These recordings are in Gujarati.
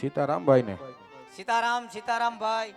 સીતારામભાઈ ને. સીતારામ સીતારામ ભાઈ,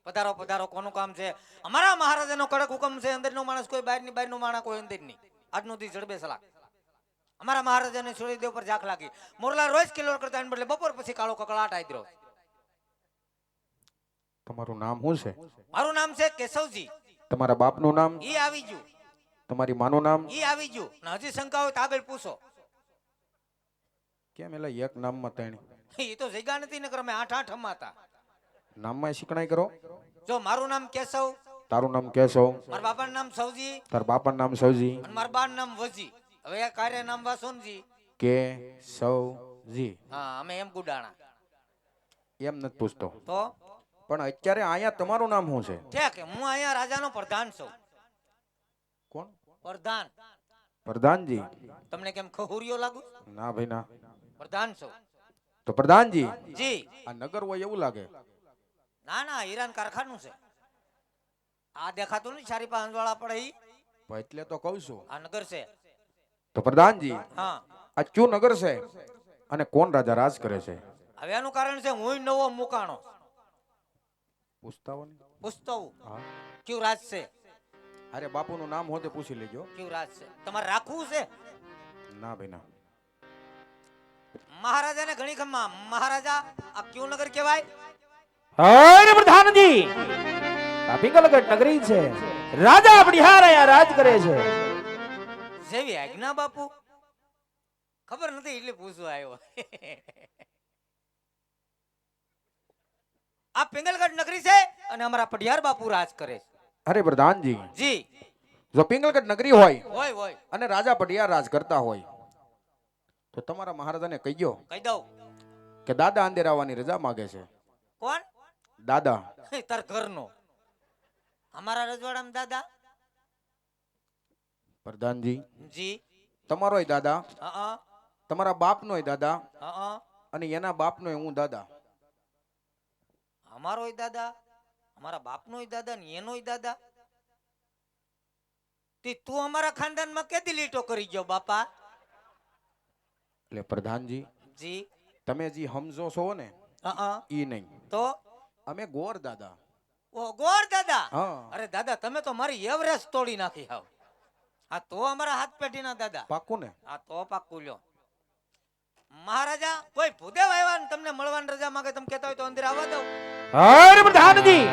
પધારો પધારો. કોનું કામ છે? અમારા મહારાજાનો કડક હુકમ છે, અંદરનો માણસ કોઈ બહારની, બહારનો માણસ કોઈ અંદરની. આજનો દી જડબે સલાહ. અમારા મહારાજાને સૂર્યદેવ પર ઝાંખ લાગી. મોરલા રોજ કિલોર કરતા એને બદલે બપોર પછી કાળો કકળાટ આદરો. તમારું નામ શું છે? મારું નામ છે કેશવજી. તમારા બાપનું નામ? ઈ આવી ગયું. તમારી માનું નામ? ઈ આવી ગયું. ને હજી શંકા હોય તો આગળ પૂછો. કેમ એલા એક નામમાં ત્રણ? ઈ તો જગ્યા નથી ને અમે 8 હતા. નામમાં શીખણાઈ કરો. જો મારું નામ કેશવ. તારું નામ કેશવ. મારા બાપાનું નામ સવજી. તાર બાપાનું નામ સવજી. અને મારા બાનું નામ વજી. હવે આ કાર્ય નામ વાસોનજી. કેશવજી. હા, અમે એમ ગુડાણા. એમ નથી પૂછતો. તો પણ અત્યારે અહીંયા તમારું નામ શું છે? ઠેક, હું અહીંયા રાજાનો પ્રધાન છું. કોણ? પ્રધાન. પ્રધાનજી. તમને કેમ ખહુરિયો લાગુ? ના ભાઈ ના. પ્રધાન છું. તો પ્રધાનજી જી. આ નગર હોય એવું લાગે. ના ના, હીરાન કારખાનું છે. આ દેખાતું નહીં સારી પા અંજવાળા પડે ઈ? એટલે તો કહું છું. આ નગર છે. તો પ્રધાનજી હા. આ ક્યુ નગર છે અને કોણ રાજા રાજ કરે છે? હવે એનું કારણ છે હું નવો મુકાણો. પૂછતા હો ને. પૂછતો હું. હા. ક્યુ રાજ છે? અરે બાપુનું નામ હોતે પૂછી લેજો. ક્યુ રાજ છે? તમારે રાખવું છે? ના ભાઈ ના. મહારાજાને ઘણી ખમ્મા. મહારાજા આ ક્યુ નગર કહેવાય? અરે પ્રધાનજી, આ પિંગલગઢ નગરી છે. રાજા બિહાર અહીંયા રાજ કરે છે. જેવી આજ્ઞા બાપુ. ખબર નથી એટલે પૂછવા આવ્યો. આ પિંગલગઢ નગરી છે અને અમારા પઢિયાર બાપુ રાજ કરે છે. અરે પ્રધાનજી, જી. જો પિંગલગઢ નગરી હોય હોય હોય. અને રાજા પટિયાર રાજ કરતા હોય તો તમારા મહારાજાને કહી ગયો કહી દઉં. કે દાદા અંદેર આવવાની રજા માંગે છે. કોણ? દાદા. તાર ઘરનો. અમારા રજવાડામાં દાદા? પ્રધાનજી જી. તમારોય દાદા, હા તમારા બાપનોય દાદા હા. અને એના બાપનોય હું દાદા. અમારોય દાદા, અમારા બાપનોય દાદા ને એનોય દાદા. તું અમારા ખાનદાનમાં કેદી લીટો કરી ગયો બાપા? એટલે પ્રધાનજી જી. તમે જે સમજો છો ને ઈ નહીં. તો અમે ગોર દાદા. ઓ ગોર દાદા. હા. અરે દાદા, તમે તો મારી એવરેસ્ટ તોડી નાખી હાવ. આ તો અમારા હાથ પેઢીના દાદા. પાકું ને? આ તો પાક્કું લ્યો. મહારાજા કોઈ ભૂદેવ આવ્યા ને તમને મળવાની રજા માંગે, તમે કહેતા હોય તો અંદર આવવા દઉં. અરે પ્રધાનજી,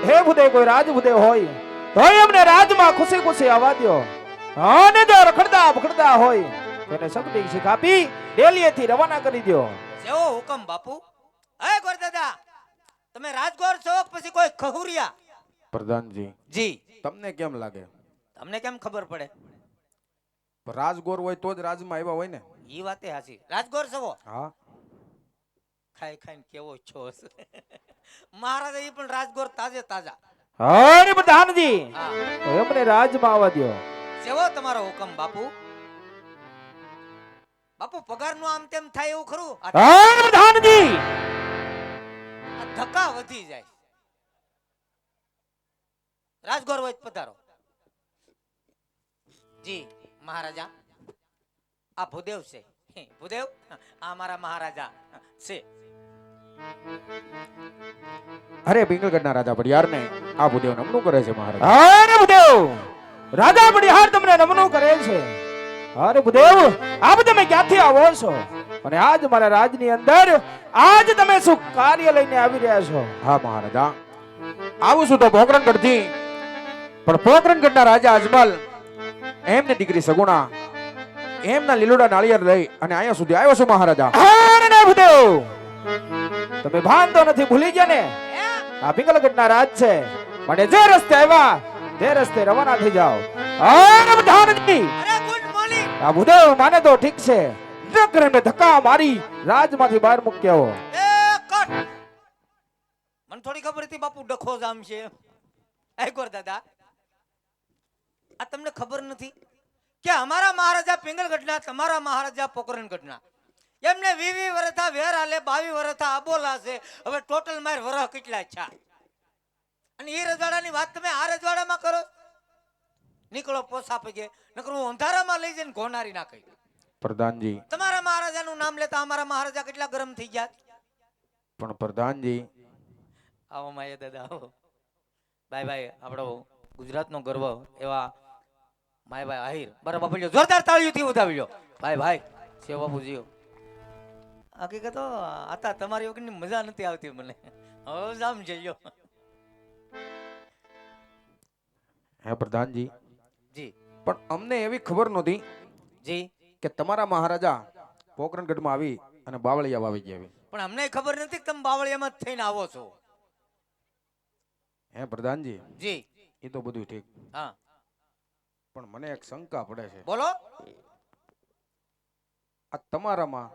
હે ભુદેવ કોઈ રાજ ભુદેવ હોય તો એમને રાજમાં ખુશી ખુશી આવવા દો. અને જો રખડતા ભખડતા હોય તો એને શક્તિ શીખ આપી ડેલીએથી રવાના કરી દો. જેવો હુકમ બાપુ. હે ગોર દાદા, તમે રાજગોર છો પછી કોઈ ખહુરિયા? પ્રધાનજી જી. તમને કેમ લાગે? તમને કેમ ખબર પડે? રાજગોર હોય તો જ રાજમાં આવ્યા હોય ને. ઈ વાતે હાચી. રાજગોર છો? હા. ખાઈ ખાઈને કેવો છો? મહારાજા ઈ પણ રાજગોર તાજે તાજા. અરે પ્રધાનજી, હા. તો એમને રાજમાં આવવા દો. જેવો તમારો હુકમ બાપુ. બાપુ પગાર નું આમ તેમ થાય એવું ખરું? અરે પ્રધાનજી, આ ધક્કા વધી જાય. રાજગોર હોય તો પધારો. જી મહારાજા, આ ભૂદેવ છે. ભૂદેવ, આ મારા મહારાજા છે. અરે પિંગલગઢના રાજા પડિયાર ને આ ભૂદેવ નમનું કરે છે મહારાજ. અરે ભુદેવ, રાજા બિહાર તમને નમનું કરે છે. અરે ભુદેવ, આપ તમે ક્યાંથી આવો છો અને આજ મારા રાજની અંદર આજ તમે શું કાર્ય લઈને આવી રહ્યા છો? હા મહારાજા, આવું છું તો પોકરણગઢ થી. પણ પોકરણગઢના રાજા અજમલ એમની દીકરી સગુણા એમના લીલુડા નાળિયેર લઈ અને અહીંયા સુધી આવ્યો છું મહારાજા. અરે ભુદેવ, તમે ભાન તો નથી ભૂલી ગયા ને? આ પિંગલગઢના રાજ છે, મને જે રસ્તે આવ્યા તે રસ્તે રવાના થઈ જાઓ. અરે પ્રધાનજી, અરે ગુડ મોર્નિંગ. આ ભુદેવ માને તો ઠીક છે, નકર એમને ધક્કા મારી રાજમાંથી બહાર મૂક્યો. એ કટ. મને થોડી ખબર હતી બાપુ ડખો જામ છે. એ ગોર દાદા, આ તમને ખબર નથી કે અમારા મહારાજા પિંગલગઢના, તમારા મહારાજા પોકરણગઢના, એમને 20 વર્ષા વેર હાલે, 22 વર્ષા આબોલા છે. હવે ટોટલ માર વરહ કેટલા છે? અને એ રજવાડાની વાત તમે આ રજવાડામાં કરો? નીકળો પોસા પગે, નકર હું અંધારામાં લઈ જઈને ઘોનારી નાખી. પ્રધાનજી તમારા મહારાજાનું નામ લેતા અમારા મહારાજા કેટલા ગરમ થઈ ગયા. પણ પ્રધાનજી આવો માયા દાદા આવો. ભાઈ ભાઈ આપણો ગુજરાતનો ગર્વ એવા માયભાઈ આહિર બરાબર બાપુ લ્યો, જોરદાર તાળીઓથી વધાવી લ્યો. ભાઈ ભાઈ સેવ બાપુજીઓ હકીકત તો આતા તમારી વગરની મજા નથી આવતી મને. હવે જામ જઈયો. હે પ્રધાનજી, જી પણ અમને એવી ખબર નહોતી જી કે તમારા મહારાજા પોકરણગઢમાં આવી અને બાવળિયા વાવી ગયા આવી. પણ અમને ખબર નથી કે તમે બાવળિયામાં જ થઈને આવો છો. હે પ્રધાનજી, જી એ તો બધું ઠીક, હા પણ મને એક શંકા પડે છે. બોલો. આ તમારામાં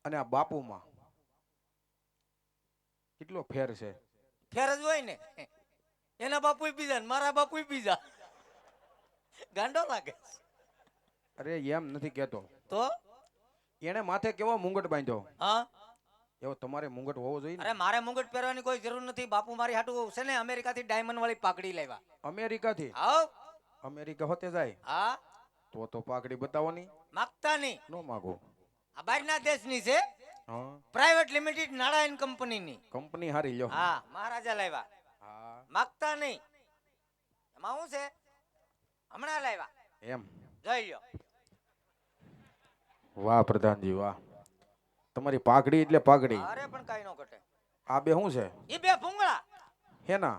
અને આ બાપુમાં કેટલો ફેર છે? ફેર જ હોય ને. એના બાપુ બીજા ને મારા બાપુ બીજા. ગાંડો લાગે. અરે એમ નથી કહેતો, તો એને માથે કેવો મુંગટ બાંધ્યો હા એવો તમારે મુંગટ હોવો જોઈએ ને. અરે મારે મુંગટ પહેરવાની કોઈ જરૂર નથી. બાપુ મારી હાટુ છે ને અમેરિકાથી ડાયમંડ વાળી પાઘડી લાવ્યા. અમેરિકાથી? આવ અમેરિકા હોતે જાય હા તો પાઘડી બતાવવાની માગતા નહીં. નો માગો. આ બહારના દેશની છે, હા, પ્રાઇવેટ લિમિટેડ નાણાયણ કંપનીની. કંપની હારી લ્યો. હા મહારાજા લાવ્યા. હા માગતા નહીં. એમાં શું છે? હમણાં લાવ્યા. એમ? જોઈ લ્યો. વાહ પ્રધાનજી વાહ, તમારી પાઘડી એટલે પાઘડી. અરે પણ કાઈ નો ઘટે. આ બે શું છે? એ બે ભૂંગળા હેના?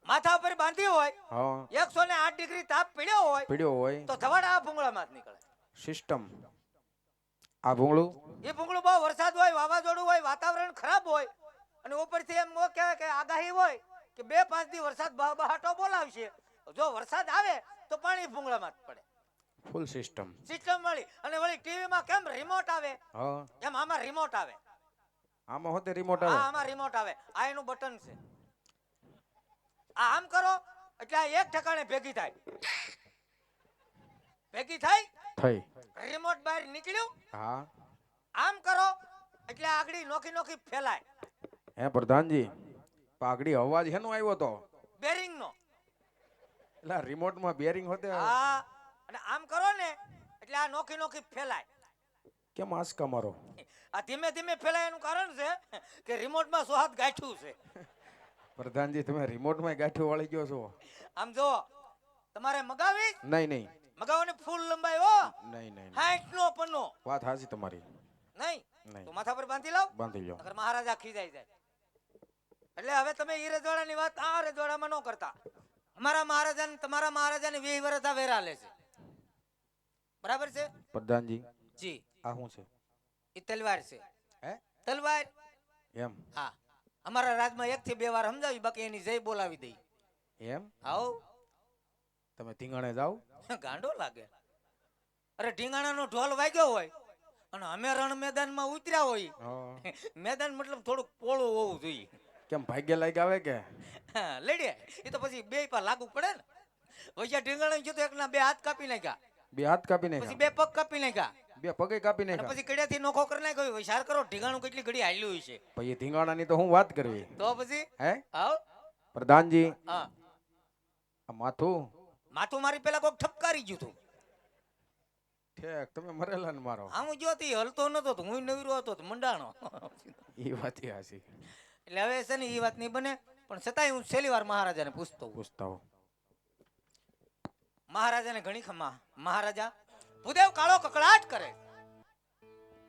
માથા ઉપર બાંધી હોય, હા, 108 ડિગ્રી તાપ પીડ્યો હોય પીડ્યો હોય તો ધવાડા આ ભૂંગળામાં જ નીકળે. સિસ્ટમ. આ ભૂંગળું એ ભૂંગળું બહુ વરસાદ હોય, વાવાઝોડું હોય, વાતાવરણ ખરાબ હોય અને ઉપરથી એમ કહેવાય કે આગાહી હોય કે 2-5 દી વરસાદ બહાટો બોલાવશે. જો વરસાદ આવે તો પાણી ભૂંગળામાં જ પડે. ફૂલ સિસ્ટમ. સિસ્ટમ વાળી. અને વળી ટીવીમાં કેમ રિમોટ આવે હા, એમ આમાં રિમોટ આવે. આમાં હોતે રિમોટ હા આવે. આમાં રિમોટ આવે. આ એનું બટન છે. આ આમ કરો એટલે આ એક ઠેકાણે ભેગી થાય. ભેગી થાય થઈ. રિમોટ બહાર નીકળ્યું. હા. આમ કરો એટલે આગળી નોખી નોખી ફેલાય. હે પ્રધાનજી, પાઘડી અવાજ હેનો આવ્યો તો? બેરિંગ નો. એટલે રિમોટ માં બેરિંગ હોતે? હા અને આમ કરો ને એટલે આ નોખી નોખી ફેલાય. કેમ આંસકા મારો? આ ધીમે ધીમે ફેલાય એનું કારણ છે કે રિમોટ માં સોહાત ગાંઠ્યું છે. પ્રધાનજી, તમે રિમોટ માં ગાંઠો વાળી ગયો છો. આમ જો તમારે મગાવી નહીં નહીં મગાવવાની ફૂલ લંબાઈ હો. નહીં નહીં, 60 નો પન્નો વાત હાચી તમારી. નહીં નહીં. તો માથા પર બાંધી લાવ. બાંધી લ્યો. નકર મહારાજા ખીજાઈ જાય. એટલે હવે તમે ઈ રજવાડાની વાત આ રજવાડામાં ન કરતા. અમારા મહારાજાને તમારા મહારાજાને 20 વર્ષ વેરા લે છે. બરાબર છે પ્રધાનજી, જી? આ શું છે? ઈ તલવાર છે. હે? તલવાર. એમ? હા અમારા રાજમાં 1 થી 2 વાર સમજાવી, બાકી એની જય બોલાવી દઈ. એમ? આવો તમે ટીંગાણે જાવ? ગાંડો લાગે. અરે ઢીંગાણાનો ઢોલ વાગ્યો હોય અને અમે રણ મેદાનમાં ઉતર્યા હોય. હા. મેદાન મતલબ થોડુંક પોળું હોવું જોઈએ. કેમ ભાગ્ય લાગ્યા આવે કે? હા, લડ્યા એ તો પછી બે પર લાગુ પડે ને. વૈયા ઢીંગાણા જો તો એકના 2 હાથ કાપી નાખ્યા, બે હાથ કાપી પછી નાખ્યા, 2 પગ કાપી નાખ્યા, બે પગે કાપી અને નાખ્યા. પછી કડિયાથી નોખો કરી નાખ્યો. વિચાર કરો ઢીંગાણું કેટલી ઘડી હાલ્યું હોય છે. પછી ધીંગાણાની તો હું વાત કરવી. તો પછી હે આવ પ્રધાનજી, હા આ માથું માથું મારી પેલા કોક ઠપકારી ગયું તું. ઠેક તમે મરેલા ને મારો. આમ જોતી હલતો નતો તો હું નવીરો હતો તો મંડાણો. એ વાત હાચી. એટલે હવે છે ને એ વાત નહીં બને. પણ છતાંય હું છેલ્લી વાર મહારાજાને પૂછતો હોઉં. પૂછતા હો. મહારાજાને ઘણી ખમા. મહારાજા ભૂદેવ કાળો કકળાટ કરે.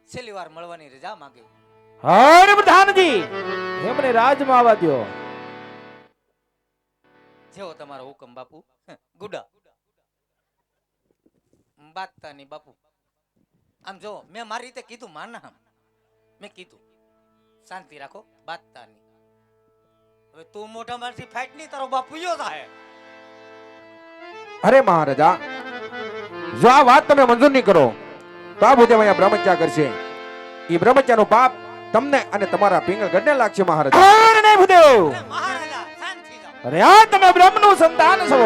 છેલ્લી વાર મળવાની રજા માંગે. હર પ્રધાનજી, એમને રાજમાં આવવા દ્યો. જેવો તમારો હુકમ બાપુ. ગુડા બાતતાની બાપુ. આમ જો મેં મારી રીતે કીધું, માના મેં કીધું શાંતિ રાખો બાતતાની. હવે તું મોઢા માંથી ફાઈટ નહીં, તારો બાપુ યો થાય. અરે મહારાજા, જો આ વાત તમે મંજૂર નહીં કરો તો આ ભૂદેવ અહીંયા બ્રહ્મચર્ય કરશે. એ બ્રહ્મચર્યનું પાપ તમને અને તમારા પિંગળગઢને લાગશે મહારાજા. અરે નહીં ભૂદેવ, અરે મહારાજા શાંત થઈ જાઓ. અરે આ તમે બ્રહ્મનું સંતાન છો,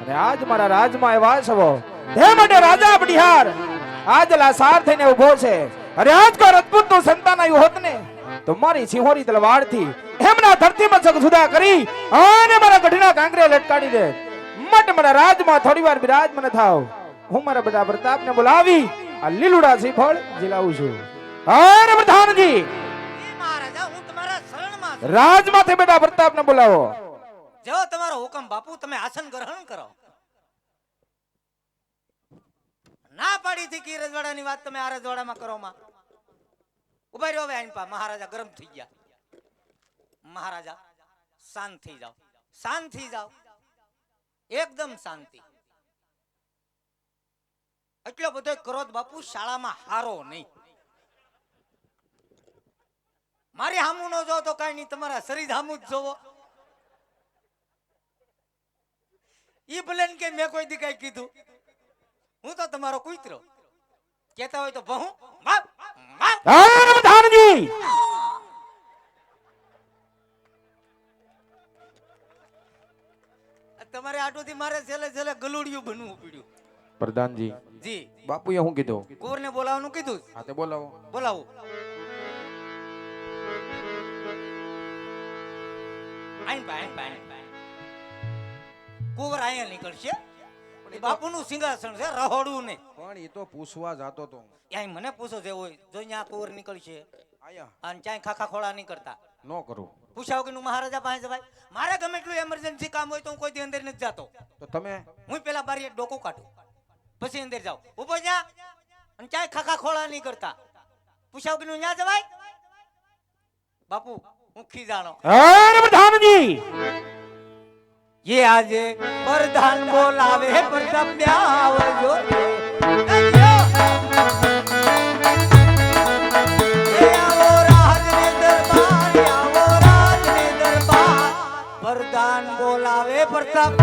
અને આજ મારા રાજમાં આવ્યા છો. તે માટે રાજા બડિહાર આજ લાસાર થઈને ઉભો છે. અરે આજ કો રજપૂતનું સંતાન આવ્યું હોત ને તો મારી સિંહોરી તલવારથી એમના ધરતીમાં સગ સુધા કરી અને મારા ગઢના કાંકરે લટકાડી દે. માટે મારા રાજમાં થોડી વાર બિરાજમાન થાવ. હું મારા બધા પ્રતાપને બોલાવી આ લીલુડા શ્રીફળ જીલાવું છું. અરે પ્રધાનજી, એ મહારાજા રાજમાંથી બેટા પ્રતાપને બોલાવો. જેવો તમારો હુકમ બાપુ, તમે આસન ગ્રહણ કરો. ના પાડી હતી કે રજવાડાની વાત તમે આ રજવાડામાં કરો માં. ઉભા રહ્યો હવે આઈન પા. મહારાજા ગરમ થઈ ગયા. મહારાજા શાંત થઈ જાઓ, શાંત થઈ જાઓ, એકદમ શાંતિ. એટલો બધો ક્રોધ બાપુ શાળામાં હારો નહીં. મારી હામું નો જો તો કઈ નહીં, તમારા શરીર હામું જ જોવો. ઈ ભલે ને કે મેં કોઈ દી કઈ કીધું, હું તો તમારો કૂતરો. કેતા હોય તો બહુ પ્રધાનજી તમારે આટોથી મારે છેલ્લે છેલ્લે ગલુડિયું બનવું પડ્યું. પ્રધાનજી જી બાપુએ શું કીધું? કુંવરને બોલાવવાનું કીધું. હા તે બોલાવો. બોલાવો. આઈન પા, આઈન પા, આઈન પા. કુંવર અહીંયા નીકળશે. બાપુનું સિંહાસન છે, રહોડું નહીં. પણ એ તો પૂછવા જાતો તો. ત્યાં મને પૂછો છે હોય જો અહીંયા કુંવર નીકળશે આયા અને ચાય ખાખા ખોળા નહીં કરતા. નો કરું પૂછાવ કે મહારાજા પાસે જવાય. મારે ગમે એટલું એમરજન્સી કામ હોય તો હું કોઈ દી અંદર નથી જાતો. તો તમે હું પેલા બારીએ ડોકો કાઢું પછી અંદર જાઉં. ઉભો જા અને ચાય ખાખા ખોળા નહીં કરતા. પૂછાવ કે ત્યાં જવાય. બાપુ હું ખીજાણો. પ્રધાનજી ये આજે પ્રધાન બોલાવે પ્રતાપ આવજો. પ્રધાન બોલાવે પ્રતાપ